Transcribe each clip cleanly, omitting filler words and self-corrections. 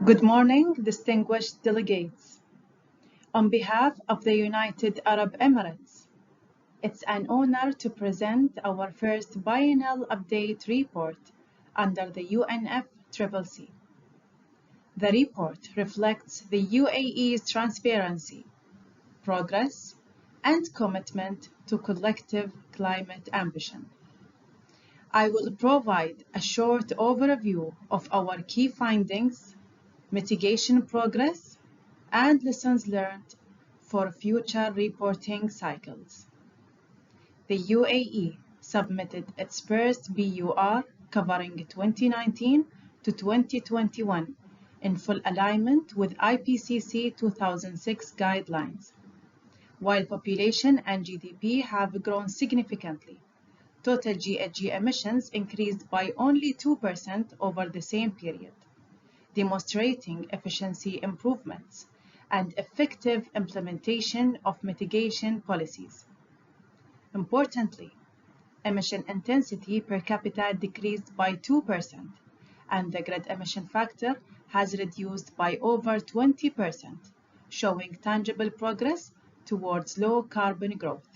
Good morning, distinguished delegates. On behalf of the United Arab Emirates, it's an honor to present our first biennial update report under the UNFCCC. The report reflects the UAE's transparency, progress, and commitment to collective climate ambition. I will provide a short overview of our key findings, mitigation progress, and lessons learned for future reporting cycles. The UAE submitted its first BUR covering 2019 to 2021 in full alignment with IPCC 2006 guidelines. While population and GDP have grown significantly, total GHG emissions increased by only 2% over the same period, demonstrating efficiency improvements and effective implementation of mitigation policies. Importantly, emission intensity per capita decreased by 2%, and the grid emission factor has reduced by over 20%, showing tangible progress towards low carbon growth.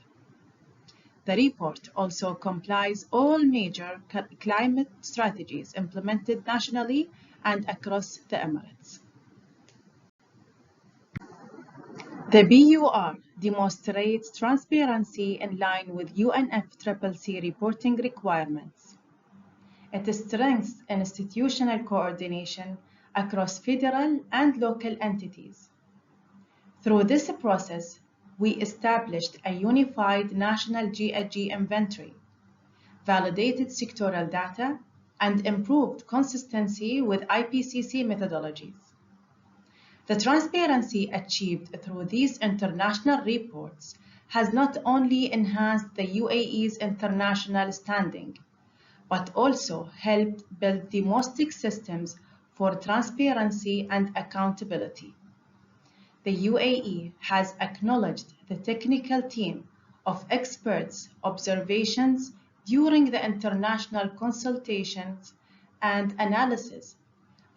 The report also compiles all major climate strategies implemented nationally and across the Emirates. The BUR demonstrates transparency in line with UNFCCC reporting requirements. It strengthens institutional coordination across federal and local entities. Through this process, we established a unified national GHG inventory, validated sectoral data, and improved consistency with IPCC methodologies. The transparency achieved through these international reports has not only enhanced the UAE's international standing, but also helped build domestic systems for transparency and accountability. The UAE has acknowledged the technical team of experts' observations during the international consultations and analysis,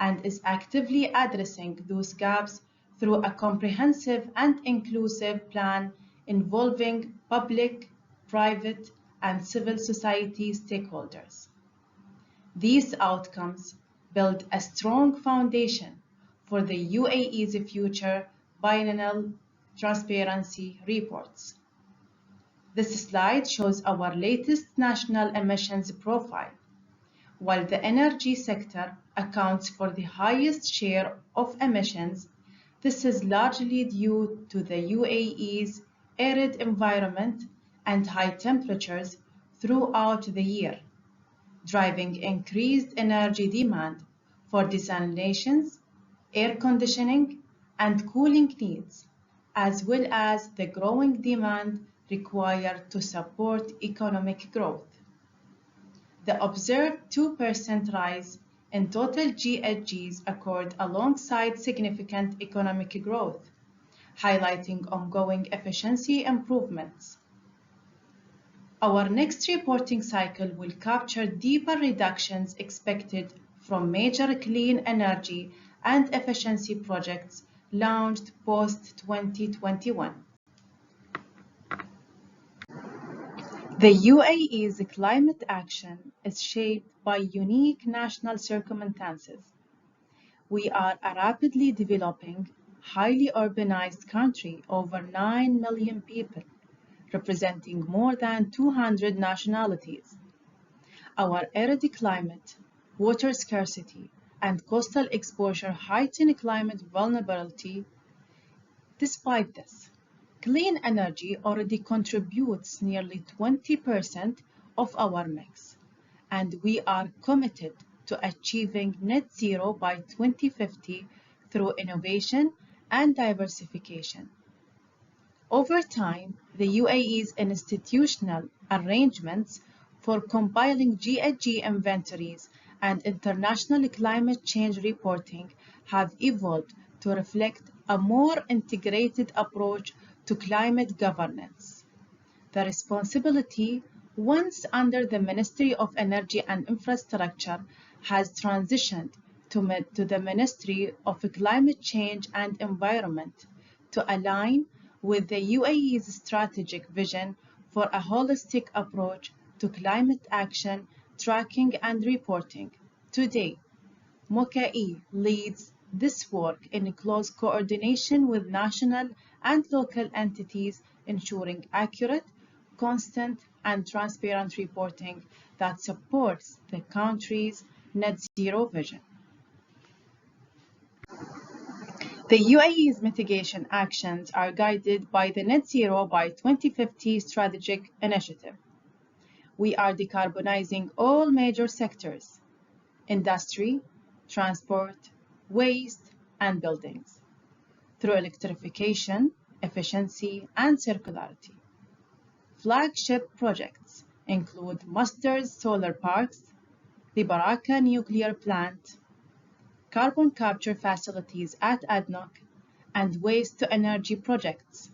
and is actively addressing those gaps through a comprehensive and inclusive plan involving public, private, and civil society stakeholders. These outcomes build a strong foundation for the UAE's future biennial transparency reports. This slide shows our latest national emissions profile. While the energy sector accounts for the highest share of emissions, this is largely due to the UAE's arid environment and high temperatures throughout the year, driving increased energy demand for desalinations, air conditioning, and cooling needs, as well as the growing demand required to support economic growth. The observed 2% rise in total GHGs occurred alongside significant economic growth, highlighting ongoing efficiency improvements. Our next reporting cycle will capture deeper reductions expected from major clean energy and efficiency projects launched post-2021. The UAE's climate action is shaped by unique national circumstances. We are a rapidly developing, highly urbanized country, over 9 million people, representing more than 200 nationalities. Our arid climate, water scarcity, and coastal exposure heighten climate vulnerability. Despite this, clean energy already contributes nearly 20% of our mix, and we are committed to achieving net zero by 2050 through innovation and diversification. Over time, the UAE's institutional arrangements for compiling GHG inventories and international climate change reporting have evolved to reflect a more integrated approach to climate governance. The responsibility, once under the Ministry of Energy and Infrastructure, has transitioned to the Ministry of Climate Change and Environment to align with the UAE's strategic vision for a holistic approach to climate action, tracking and reporting. Today, MOCAE leads this work in close coordination with national and local entities, ensuring accurate, constant, and transparent reporting that supports the country's net zero vision. The UAE's mitigation actions are guided by the Net Zero by 2050 strategic initiative. We are decarbonizing all major sectors: industry, transport, waste, and buildings, through electrification, efficiency, and circularity. Flagship projects include Mustard's solar parks, the Baraka nuclear plant, carbon capture facilities at ADNOC, and waste-to-energy projects.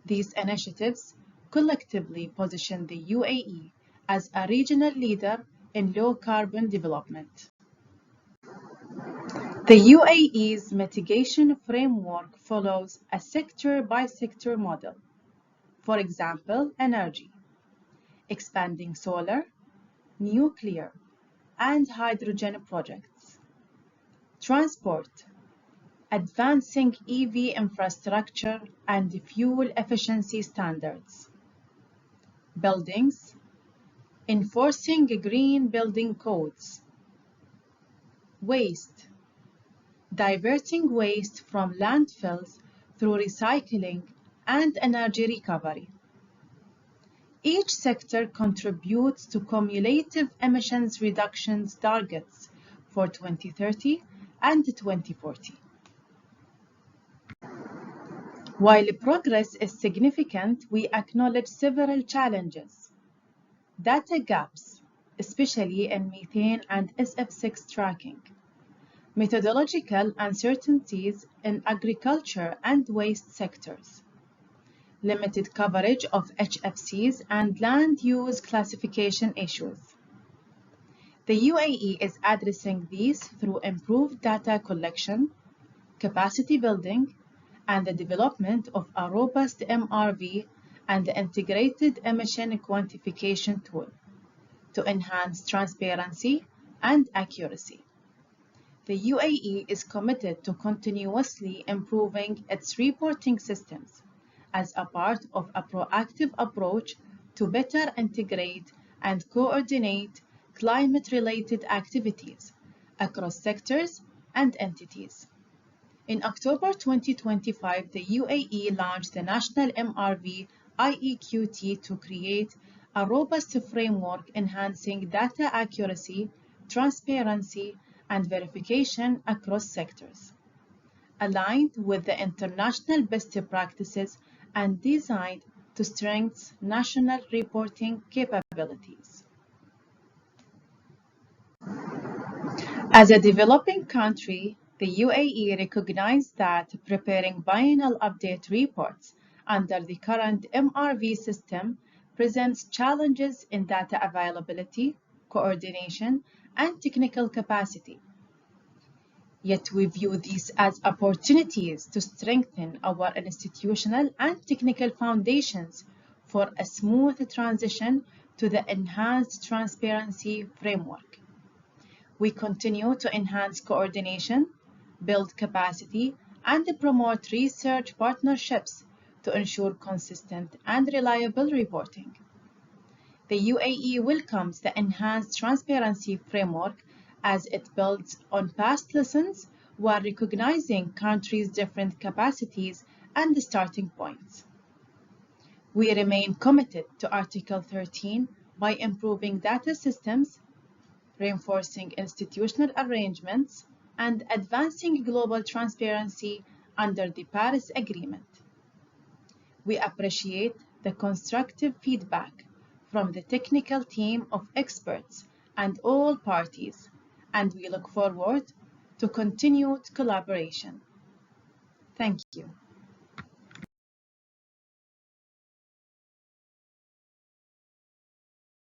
These initiatives collectively position the UAE as a regional leader in low-carbon development. The UAE's mitigation framework follows a sector-by-sector model. For example, energy, expanding solar, nuclear, and hydrogen projects. Transport, advancing EV infrastructure and fuel efficiency standards. Buildings, enforcing green building codes. Waste, diverting waste from landfills through recycling and energy recovery. Each sector contributes to cumulative emissions reductions targets for 2030 and 2040. While progress is significant, we acknowledge several challenges. Data gaps, especially in methane and SF6 tracking. Methodological uncertainties in agriculture and waste sectors. Limited coverage of HFCs and land use classification issues. The UAE is addressing these through improved data collection, capacity building, and the development of a robust MRV and the integrated emission quantification tool to enhance transparency and accuracy. The UAE is committed to continuously improving its reporting systems as a part of a proactive approach to better integrate and coordinate climate-related activities across sectors and entities. In October 2025, the UAE launched the National MRV IEQT to create a robust framework enhancing data accuracy, transparency, and verification across sectors, aligned with the international best practices and designed to strengthen national reporting capabilities. As a developing country, the UAE recognized that preparing biennial update reports under the current MRV system presents challenges in data availability, coordination, and technical capacity. Yet we view these as opportunities to strengthen our institutional and technical foundations for a smooth transition to the enhanced transparency framework. We continue to enhance coordination, build capacity, and promote research partnerships to ensure consistent and reliable reporting. The UAE welcomes the enhanced transparency framework as it builds on past lessons while recognizing countries' different capacities and starting points. We remain committed to Article 13 by improving data systems, reinforcing institutional arrangements, and advancing global transparency under the Paris Agreement. We appreciate the constructive feedback from the technical team of experts and all parties, and we look forward to continued collaboration. Thank you.